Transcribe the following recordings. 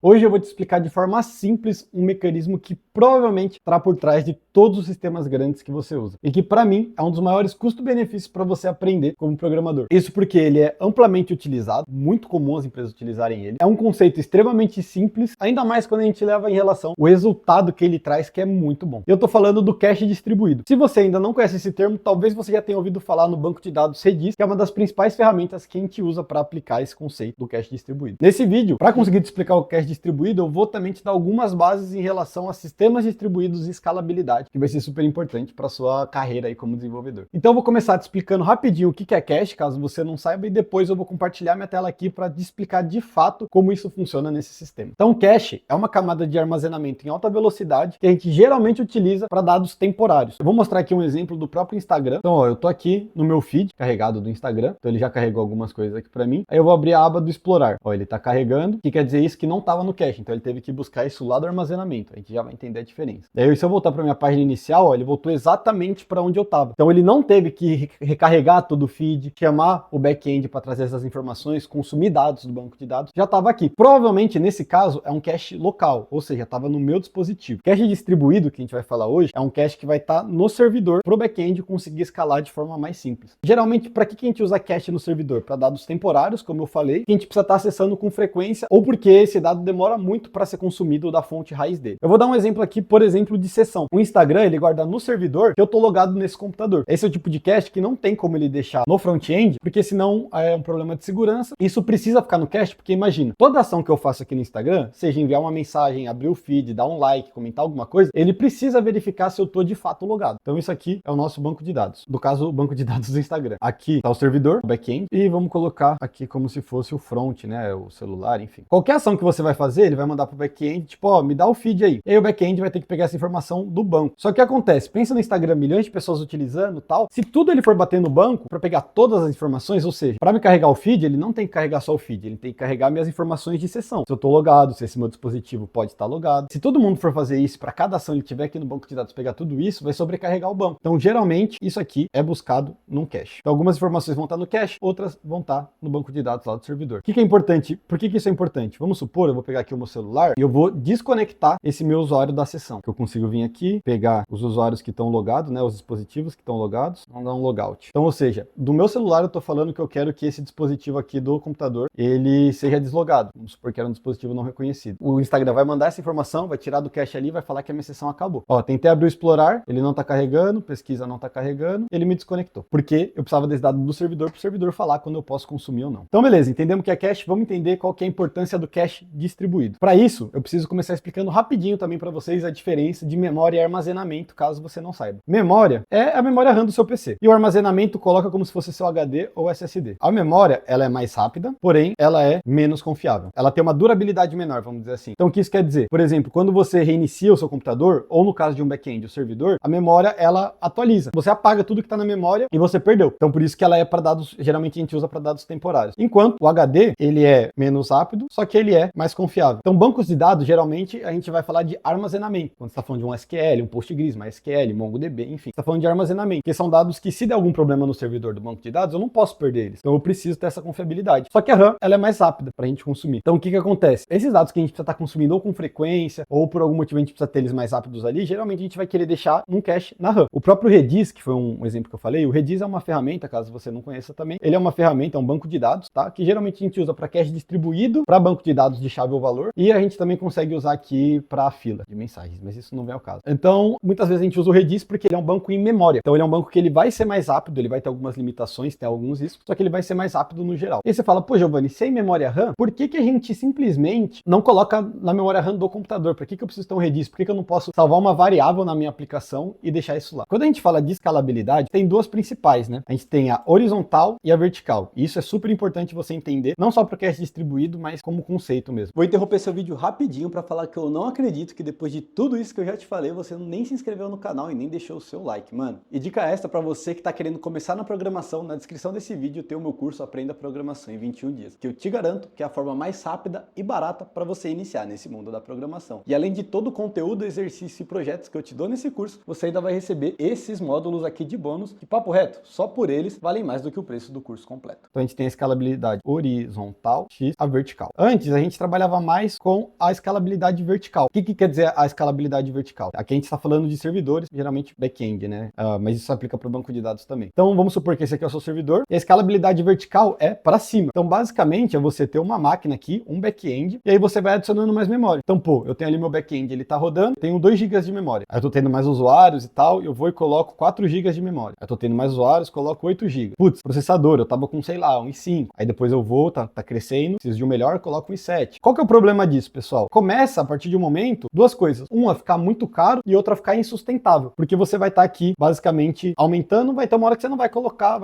Hoje eu vou te explicar de forma simples um mecanismo que provavelmente está por trás de todos os sistemas grandes que você usa e que para mim é um dos maiores custo-benefícios para você aprender como programador. Isso porque ele é amplamente utilizado, muito comum as empresas utilizarem ele. É um conceito extremamente simples, ainda mais quando a gente leva em relação o resultado que ele traz, que é muito bom. Eu estou falando do cache distribuído. Se você ainda não conhece esse termo, talvez você já tenha ouvido falar no banco de dados Redis, que é uma das principais ferramentas que a gente usa para aplicar esse conceito do cache distribuído. Nesse vídeo, para conseguir te explicar o cache distribuído, eu vou também te dar algumas bases em relação a sistemas distribuídos e escalabilidade, que vai ser super importante para sua carreira aí como desenvolvedor. Então eu vou começar te explicando rapidinho o que é cache, caso você não saiba, e depois eu vou compartilhar minha tela aqui para te explicar de fato como isso funciona nesse sistema. Então cache é uma camada de armazenamento em alta velocidade que a gente geralmente utiliza para dados temporários. Eu vou mostrar aqui um exemplo do próprio Instagram. Então ó, eu tô aqui no meu feed carregado do Instagram, então ele já carregou algumas coisas aqui para mim. Aí eu vou abrir a aba do Explorar. Ó, ele tá carregando, o que quer dizer isso? Que não estava no cache, então ele teve que buscar isso lá do armazenamento. A gente já vai entender a diferença. Daí se eu voltar para minha página inicial, ó, ele voltou exatamente para onde eu estava. Então ele não teve que recarregar todo o feed, chamar o back-end para trazer essas informações, consumir dados do banco de dados, já estava aqui. Provavelmente nesse caso é um cache local, ou seja, estava no meu dispositivo. Cache distribuído, que a gente vai falar hoje, é um cache que vai estar no servidor para o back-end conseguir escalar de forma mais simples. Geralmente, para que a gente usa cache no servidor? Para dados temporários, como eu falei, que a gente precisa estar acessando com frequência, ou porque esse dado demora muito para ser consumido da fonte raiz dele. Eu vou dar um exemplo aqui, por exemplo, de sessão. O Instagram, ele guarda no servidor que eu tô logado nesse computador. Esse é o tipo de cache que não tem como ele deixar no front-end, porque senão é um problema de segurança. Isso precisa ficar no cache, porque imagina, toda ação que eu faço aqui no Instagram, seja enviar uma mensagem, abrir o feed, dar um like, comentar alguma coisa, ele precisa verificar se eu tô de fato logado. Então isso aqui é o nosso banco de dados. No caso, o banco de dados do Instagram. Aqui tá o servidor, o back-end, e vamos colocar aqui como se fosse o front, né, o celular, enfim. Qualquer ação que você vai fazer, ele vai mandar pro back-end, tipo, ó, me dá o feed aí. E aí o back-end vai ter que pegar essa informação do banco. Só que o que acontece? Pensa no Instagram, milhões de pessoas utilizando, tal. Se tudo ele for bater no banco para pegar todas as informações, ou seja, para me carregar o feed, ele não tem que carregar só o feed, ele tem que carregar minhas informações de sessão. Se eu tô logado, se esse meu dispositivo pode estar logado. Se todo mundo for fazer isso, para cada ação ele tiver aqui no banco de dados pegar tudo isso, vai sobrecarregar o banco. Então, geralmente, isso aqui é buscado num cache. Então, algumas informações vão estar no cache, outras vão estar no banco de dados lá do servidor. O que é importante? Por que isso é importante? Vamos supor, eu vou pegar aqui o meu celular e eu vou desconectar esse meu usuário da sessão. Que eu consigo vir aqui, pegar os usuários que estão logados, né, os dispositivos que estão logados, vamos dar um logout. Então, ou seja, do meu celular eu tô falando que eu quero que esse dispositivo aqui do computador, ele seja deslogado. Vamos supor que era um dispositivo não reconhecido. O Instagram vai mandar essa informação, vai tirar do cache ali, vai falar que a minha sessão acabou. Ó, tentei abrir o Explorar, ele não tá carregando, pesquisa não tá carregando, ele me desconectou. Porque eu precisava desse dado do servidor pro servidor falar quando eu posso consumir ou não. Então, beleza, entendemos o que é cache, vamos entender qual que é a importância do cache distribuído. Para isso, eu preciso começar explicando rapidinho também para vocês a diferença de memória e armazenamento, caso você não saiba. Memória é a memória RAM do seu PC. E o armazenamento coloca como se fosse seu HD ou SSD. A memória, ela é mais rápida, porém, ela é menos confiável. Ela tem uma durabilidade menor, vamos dizer assim. Então, o que isso quer dizer? Por exemplo, quando você reinicia o seu computador, ou no caso de um back-end, o servidor, a memória, ela atualiza. Você apaga tudo que está na memória e você perdeu. Então, por isso que ela é para dados, geralmente a gente usa para dados temporários. Enquanto o HD, ele é menos rápido, só que ele é mais confiável. Então, bancos de dados, geralmente, a gente vai falar de armazenamento. Quando você está falando de um SQL, um Postgres, MySQL, MongoDB, enfim. Você está falando de armazenamento, que são dados que se der algum problema no servidor do banco de dados, eu não posso perder eles. Então, eu preciso ter essa confiabilidade. Só que a RAM, ela é mais rápida para a gente consumir. Então, o que acontece? Esses dados que a gente precisa estar consumindo ou com frequência, ou por algum motivo a gente precisa ter eles mais rápidos ali, geralmente a gente vai querer deixar um cache na RAM. O próprio Redis, que foi um exemplo que eu falei, o Redis é uma ferramenta, caso você não conheça também, ele é uma ferramenta, é um banco de dados, tá? Que geralmente a gente usa para cache distribuído, para banco de dados de chave ou valor, e a gente também consegue usar aqui para fila de mensagens, mas isso não vem ao caso. Então, muitas vezes a gente usa o Redis porque ele é um banco em memória. Então, ele é um banco que ele vai ser mais rápido, ele vai ter algumas limitações, tem alguns riscos, só que ele vai ser mais rápido no geral. E você fala, pô, Giovanni, sem memória RAM, por que a gente simplesmente não coloca na memória RAM do computador? Por que eu preciso ter um Redis? Por que eu não posso salvar uma variável na minha aplicação e deixar isso lá? Quando a gente fala de escalabilidade, tem duas principais, né? A gente tem a horizontal e a vertical. E isso é super importante você entender, não só para o cache distribuído, mas como conceito mesmo. Vou interromper seu vídeo rapidinho para falar que eu não acredito que depois de tudo isso que eu já te falei, você nem se inscreveu no canal e nem deixou o seu like, mano. E dica extra para você que está querendo começar na programação, na descrição desse vídeo tem o meu curso Aprenda Programação em 21 dias, que eu te garanto que é a forma mais rápida e barata para você iniciar nesse mundo da programação. E além de todo o conteúdo, exercício e projetos que eu te dou nesse curso, você ainda vai receber esses módulos aqui de bônus, que papo reto, só por eles valem mais do que o preço do curso completo. Então a gente tem a escalabilidade horizontal, X, a vertical. Antes a gente trabalhava trabalhava mais com a escalabilidade vertical. O que quer dizer a escalabilidade vertical? Aqui a gente está falando de servidores, geralmente back-end, né? Mas isso aplica para o banco de dados também. Então vamos supor que esse aqui é o seu servidor, e a escalabilidade vertical é para cima. Então basicamente é você ter uma máquina aqui, um back-end, e aí você vai adicionando mais memória. Então, pô, eu tenho ali meu back-end, ele tá rodando, tenho 2 GB de memória. Aí eu tô tendo mais usuários e tal, eu vou e coloco 4 GB de memória. Aí eu tô tendo mais usuários, coloco 8 GB. Putz, processador, eu tava com, sei lá, 1,5. Aí depois eu vou, tá crescendo, preciso de um melhor, coloco 1,7. Qual que é o problema disso, pessoal? Começa, a partir de um momento, duas coisas. Uma, ficar muito caro, e outra, ficar insustentável. Porque você vai estar aqui, basicamente, aumentando, vai ter uma hora que você não vai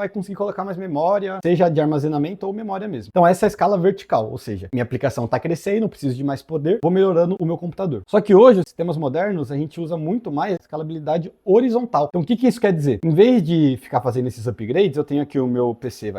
conseguir colocar mais memória, seja de armazenamento ou memória mesmo. Então essa é a escala vertical, ou seja, minha aplicação tá crescendo, preciso de mais poder, vou melhorando o meu computador. Só que hoje, os sistemas modernos, a gente usa muito mais a escalabilidade horizontal. Então o que isso quer dizer? Em vez de ficar fazendo esses upgrades, eu tenho aqui o meu PC,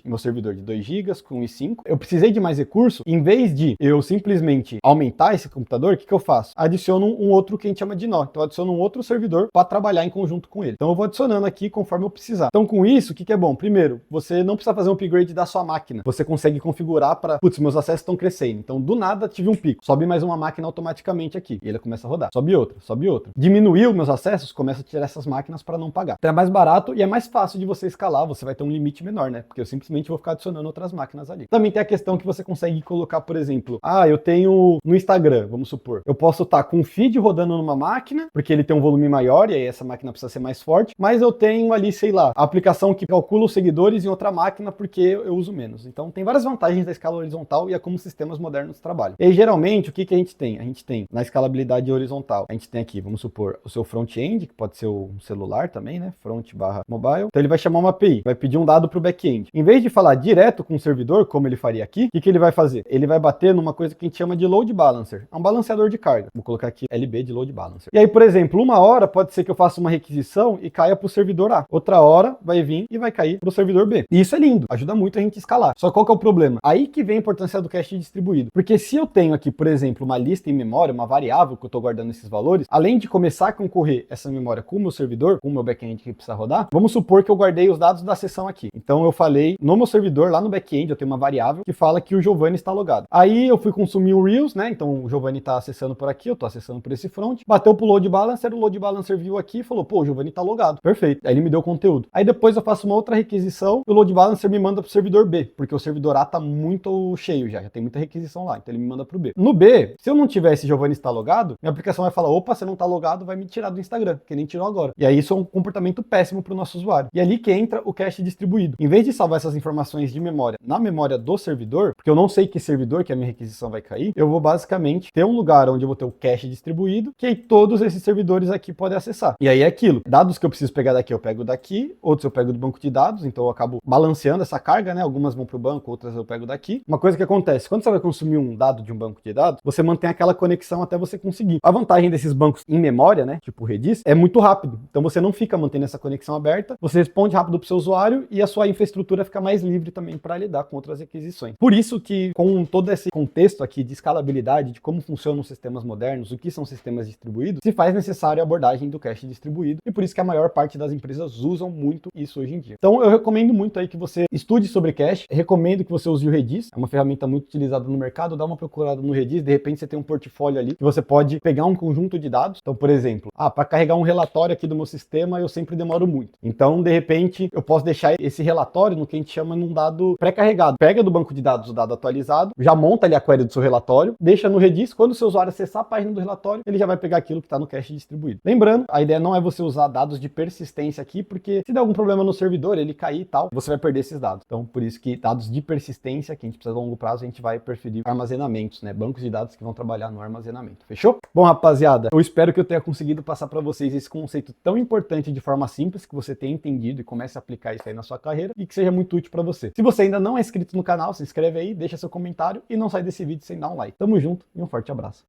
meu servidor de 2 GB com i5, eu precisei de mais recurso, em vez de eu simplesmente aumentar esse computador, o que eu faço? Adiciono um outro que a gente chama de nó. Então eu adiciono um outro servidor para trabalhar em conjunto com ele. Então eu vou adicionando aqui conforme eu precisar. Então com isso, o que é bom? Primeiro, você não precisa fazer um upgrade da sua máquina. Você consegue configurar para, putz, meus acessos estão crescendo. Então do nada tive um pico. Sobe mais uma máquina automaticamente aqui. E ele começa a rodar. Sobe outra, sobe outra. Diminuiu meus acessos, começa a tirar essas máquinas para não pagar. Então é mais barato e é mais fácil de você escalar. Você vai ter um limite menor, né? Porque eu simplesmente vou ficar adicionando outras máquinas ali. Também tem a questão que você consegue colocar, por exemplo, eu tenho no Instagram, vamos supor. Eu posso estar com um feed rodando numa máquina, porque ele tem um volume maior e aí essa máquina precisa ser mais forte, mas eu tenho ali, sei lá, a aplicação que calcula os seguidores em outra máquina porque eu uso menos. Então tem várias vantagens da escala horizontal e é como sistemas modernos trabalham. E aí, geralmente, o que a gente tem? A gente tem na escalabilidade horizontal, a gente tem aqui, vamos supor, o seu front-end, que pode ser um celular também, né? Front/mobile. Então ele vai chamar uma API, vai pedir um dado para o back-end. Em vez de falar direto com o servidor, como ele faria aqui, o que ele vai fazer? Ele vai bater numa coisa que a gente chama de load balancer. É um balanceador de carga. Vou colocar aqui LB de load balancer. E aí, por exemplo, uma hora pode ser que eu faça uma requisição e caia para o servidor A. Outra hora vai vir e vai cair para o servidor B. E isso é lindo, ajuda muito a gente a escalar. Só qual que é o problema? Aí que vem a importância do cache distribuído. Porque se eu tenho aqui, por exemplo, uma lista em memória, uma variável que eu estou guardando esses valores, além de começar a concorrer essa memória com o meu servidor, com o meu back-end que precisa rodar, vamos supor que eu guardei os dados da sessão aqui. Então eu falei no meu servidor, lá no back-end, eu tenho uma variável que fala que o Giovanni está logado. Aí eu fui consumir o Reels, né? Então o Giovanni está acessando por aqui, eu estou acessando por esse front, bateu pro load balancer, o load balancer viu aqui e falou, pô, o Giovanni está logado. Perfeito. Aí ele me deu conteúdo. Aí depois eu faço uma outra requisição e o load balancer me manda pro servidor B, porque o servidor A tá muito cheio já tem muita requisição lá, então ele me manda pro B. No B, se eu não tiver esse Giovanni está logado, minha aplicação vai falar, opa, você não tá logado, vai me tirar do Instagram, que nem tirou agora. E aí isso é um comportamento péssimo pro nosso usuário. E ali que entra o cache distribuído. Em vez de salvar essas informações de memória na memória do servidor, porque eu não sei que servidor que a minha requisição vai cair, eu vou basicamente ter um lugar onde eu vou ter o cache distribuído, que aí todos esses servidores aqui podem acessar. E aí é aquilo. Dados que eu preciso pegar daqui, eu pego daqui, outros eu pego do banco de dados, então eu acabo balanceando essa carga, né? Algumas vão pro banco, outras eu pego daqui. Uma coisa que acontece, quando você vai consumir um dado de um banco de dados, você mantém aquela conexão até você conseguir. A vantagem desses bancos em memória, né? Tipo o Redis, é muito rápido. Então você não fica mantendo essa conexão aberta, você responde rápido pro seu usuário e a sua infraestrutura fica mais livre também para lidar com outras requisições. Por isso que, com todo esse contexto aqui de escalabilidade, de como funcionam os sistemas modernos, o que são sistemas distribuídos, se faz necessário a abordagem do cache distribuído e por isso que a maior parte das empresas usam muito isso hoje em dia. Então eu recomendo muito aí que você estude sobre cache, recomendo que você use o Redis, é uma ferramenta muito utilizada no mercado, dá uma procurada no Redis, de repente você tem um portfólio ali que você pode pegar um conjunto de dados. Então, por exemplo, para carregar um relatório aqui do meu sistema, eu sempre demoro muito. Então, de repente, eu posso deixar esse relatório no que a gente chama num dado pré-carregado. Pega do banco de dados o dado atualizado, já monta ali a query do seu relatório, deixa no Redis, quando o seu usuário acessar a página do relatório, ele já vai pegar aquilo que está no cache distribuído. Lembrando, a ideia não é você usar dados de persistência aqui, porque se der algum problema no servidor, ele cair e tal, você vai perder esses dados. Então, por isso que dados de persistência, que a gente precisa a longo prazo, a gente vai preferir armazenamentos, né? Bancos de dados que vão trabalhar no armazenamento. Fechou? Bom, rapaziada, eu espero que eu tenha conseguido passar para vocês esse conceito tão importante de forma simples, que você tenha entendido e comece a aplicar isso aí na sua carreira e que seja muito útil para você. Se você ainda não é inscrito no canal, se inscreve aí, deixa seu comentário e não sai desse vídeo sem dar um like. Tamo junto e um forte abraço.